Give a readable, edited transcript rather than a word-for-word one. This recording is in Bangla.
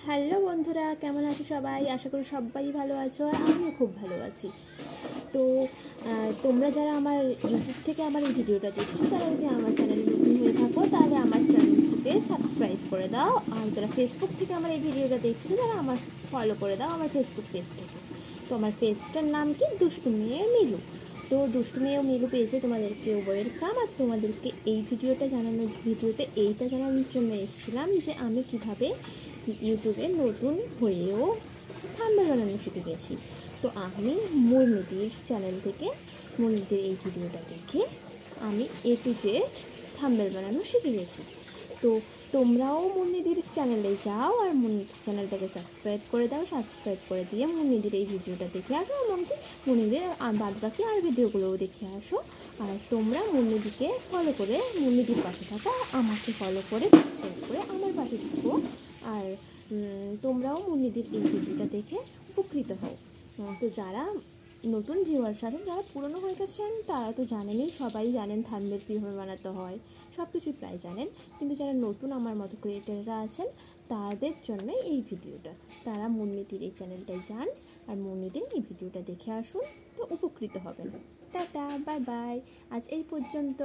হ্যালো বন্ধুরা, কেমন আছো সবাই? আশা করি সবাই ভালো আছো আর আমিও খুব ভালো আছি। তো তোমরা যারা আমার ইউটিউব থেকে আমার এই ভিডিওটা দেখছো তারা যদি আমার চ্যানেলে নতুন হয়ে থাকো তাহলে আমার চ্যানেলটিকে সাবস্ক্রাইব করে দাও। আর যারা ফেসবুক থেকে আমার এই ভিডিওটা দেখছো তারা আমার ফলো করে দাও আমার ফেসবুক পেজটাকে। তো আমার পেজটার নাম কি দুষ্টু মেয়ে মিলু। তো দুষ্টু মেয়ে মিলু পেজে তোমাদেরকে ওয়েলকাম। আর তোমাদেরকে এই ভিডিওটা এইটা জানানোর জন্য এসেছিলাম যে আমি কিভাবে ইউটিউবে নতুন হয়েও থাম্বনেল বানানো শিখে গেছি। তো আমি মুন্নিদির চ্যানেল থেকে মুন্নিদির এই ভিডিওটা দেখে আমি A to Z থাম্বনেল বানানো শিখে গেছি। তো তোমরাও মুন্নিদির চ্যানেলে যাও আর মুন্নিদির চ্যানেলটাকে সাবস্ক্রাইব করে দাও। সাবস্ক্রাইব করে দিয়ে মুন্নিদির এই ভিডিওটা দেখে আসো, এমনকি মুন্নিদির বাদ বাকি আর ভিডিওগুলোও দেখে আসো। আর তোমরা মুন্নিদিকে ফলো করে মুন্নিদির পাশে থাকো, আমাকে ফলো করে সাবস্ক্রাইব করে আমার পাশে থাকো। আর তোমরাও মুন্নিদির এই ভিডিওটা দেখে উপকৃত হও। তো যারা নতুন ভিউয়ার্স আছেন, যারা পুরনো হয়ে গেছেন তারা তো জানেনই, সবাই জানেন থাম্বনেল কীভাবে বানাতে হয়, সব কিছুই প্রায় জানেন। কিন্তু যারা নতুন আমার মতো ক্রিয়েটাররা আছেন তাদের জন্য এই ভিডিওটা। তারা মুন্নিদির এই চ্যানেলটায় যান আর মুন্নিদির এই ভিডিওটা দেখে আসুন, তো উপকৃত হবেন। টাটা, বাই বাই, আজ এই পর্যন্ত।